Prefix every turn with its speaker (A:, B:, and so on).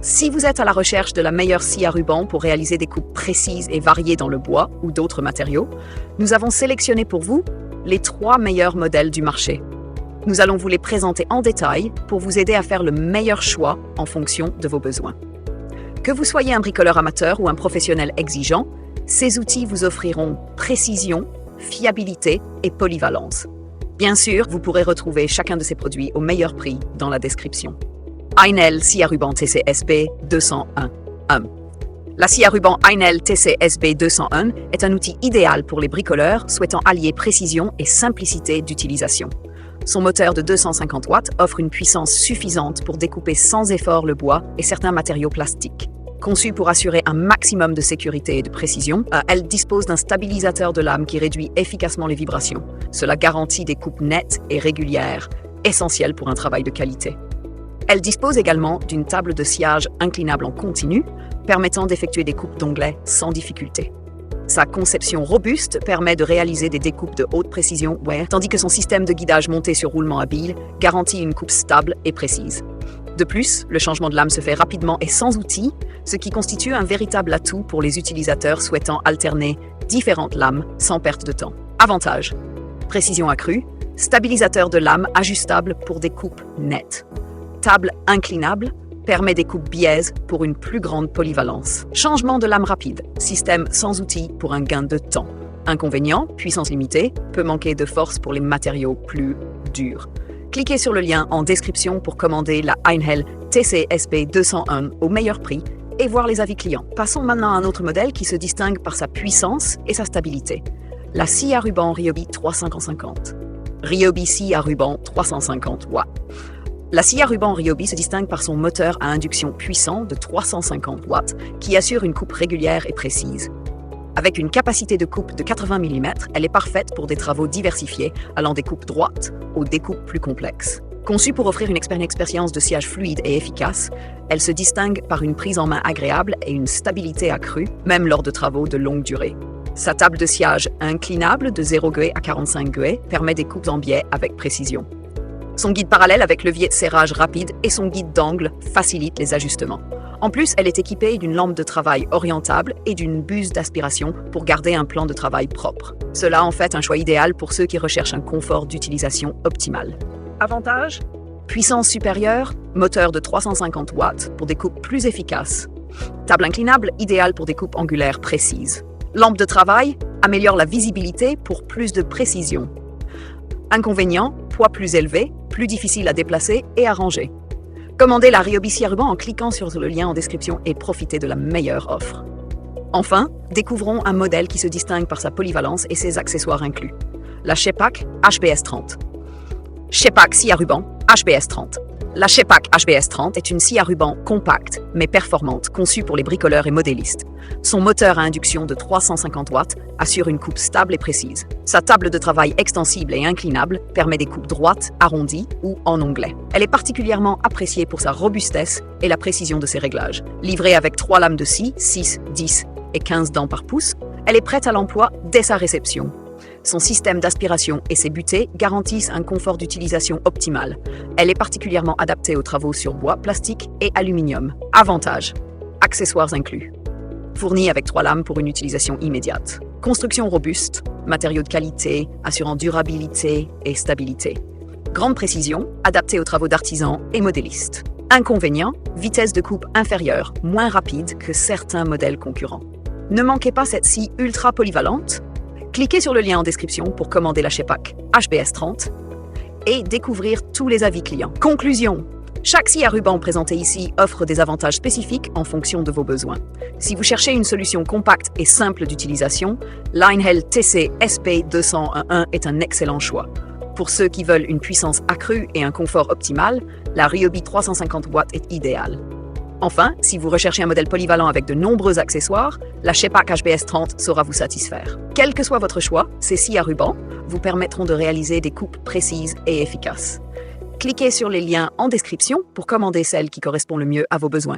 A: Si vous êtes à la recherche de la meilleure scie à ruban pour réaliser des coupes précises et variées dans le bois ou d'autres matériaux, nous avons sélectionné pour vous les 3 meilleurs modèles du marché. Nous allons vous les présenter en détail pour vous aider à faire le meilleur choix en fonction de vos besoins. Que vous soyez un bricoleur amateur ou un professionnel exigeant, ces outils vous offriront précision, fiabilité et polyvalence. Bien sûr, vous pourrez retrouver chacun de ces produits au meilleur prix dans la description. Einel scie à ruban TC-SB 201. La scie à ruban Einel TC-SB 201 est un outil idéal pour les bricoleurs souhaitant allier précision et simplicité d'utilisation. Son moteur de 250 watts offre une puissance suffisante pour découper sans effort le bois et certains matériaux plastiques. Conçue pour assurer un maximum de sécurité et de précision, elle dispose d'un stabilisateur de lame qui réduit efficacement les vibrations. Cela garantit des coupes nettes et régulières, essentielles pour un travail de qualité. Elle dispose également d'une table de sciage inclinable en continu, permettant d'effectuer des coupes d'onglets sans difficulté. Sa conception robuste permet de réaliser des découpes de haute précision, tandis que son système de guidage monté sur roulement habile garantit une coupe stable et précise. De plus, le changement de lame se fait rapidement et sans outils, ce qui constitue un véritable atout pour les utilisateurs souhaitant alterner différentes lames sans perte de temps. Avantages: précision accrue, stabilisateur de lame ajustable pour des coupes nettes. Table inclinable permet des coupes biaises pour une plus grande polyvalence. Changement de lame rapide, système sans outils pour un gain de temps. Inconvénient, puissance limitée, peut manquer de force pour les matériaux plus durs. Cliquez sur le lien en description pour commander la Einel TC-SB 201 au meilleur prix et voir les avis clients. Passons maintenant à un autre modèle qui se distingue par sa puissance et sa stabilité. La scie à ruban Ryobi 350. Ryobi scie à ruban 350 watts. La scie à ruban Ryobi se distingue par son moteur à induction puissant de 350 watts qui assure une coupe régulière et précise. Avec une capacité de coupe de 80 mm, elle est parfaite pour des travaux diversifiés, allant des coupes droites aux découpes plus complexes. Conçue pour offrir une expérience de sciage fluide et efficace, elle se distingue par une prise en main agréable et une stabilité accrue, même lors de travaux de longue durée. Sa table de sciage inclinable de 0 gué à 45 gué permet des coupes en biais avec précision. Son guide parallèle avec levier de serrage rapide et son guide d'angle facilitent les ajustements. En plus, elle est équipée d'une lampe de travail orientable et d'une buse d'aspiration pour garder un plan de travail propre. Cela en fait un choix idéal pour ceux qui recherchent un confort d'utilisation optimal. Avantages: puissance supérieure, moteur de 350 watts pour des coupes plus efficaces. Table inclinable, idéale pour des coupes angulaires précises. Lampe de travail, améliore la visibilité pour plus de précision. Inconvénient, poids plus élevé, plus difficile à déplacer et à ranger. Commandez la Ryobi scie à ruban en cliquant sur le lien en description et profitez de la meilleure offre. Enfin, découvrons un modèle qui se distingue par sa polyvalence et ses accessoires inclus. La Shepak HBS 30. Shepak scie à ruban HBS 30. La Shepak HBS 30 est une scie à ruban compacte mais performante conçue pour les bricoleurs et modélistes. Son moteur à induction de 350 watts assure une coupe stable et précise. Sa table de travail extensible et inclinable permet des coupes droites, arrondies ou en onglet. Elle est particulièrement appréciée pour sa robustesse et la précision de ses réglages. Livrée avec 3 lames de scie, 6, 10 et 15 dents par pouce, elle est prête à l'emploi dès sa réception. Son système d'aspiration et ses butées garantissent un confort d'utilisation optimal. Elle est particulièrement adaptée aux travaux sur bois, plastique et aluminium. Avantages: accessoires inclus. Fournie avec 3 lames pour une utilisation immédiate. Construction robuste, matériaux de qualité, assurant durabilité et stabilité. Grande précision, adaptée aux travaux d'artisans et modélistes. Inconvénient: vitesse de coupe inférieure, moins rapide que certains modèles concurrents. Ne manquez pas cette scie ultra polyvalente. Cliquez sur le lien en description pour commander la Shepak HBS 30 et découvrir tous les avis clients. Conclusion: chaque scie à ruban présentée ici offre des avantages spécifiques en fonction de vos besoins. Si vous cherchez une solution compacte et simple d'utilisation, l'Einel TC-SB 201 est un excellent choix. Pour ceux qui veulent une puissance accrue et un confort optimal, la Ryobi 350 watts est idéale. Enfin, si vous recherchez un modèle polyvalent avec de nombreux accessoires, la Shepak HBS 30 saura vous satisfaire. Quel que soit votre choix, ces scies à ruban vous permettront de réaliser des coupes précises et efficaces. Cliquez sur les liens en description pour commander celle qui correspond le mieux à vos besoins.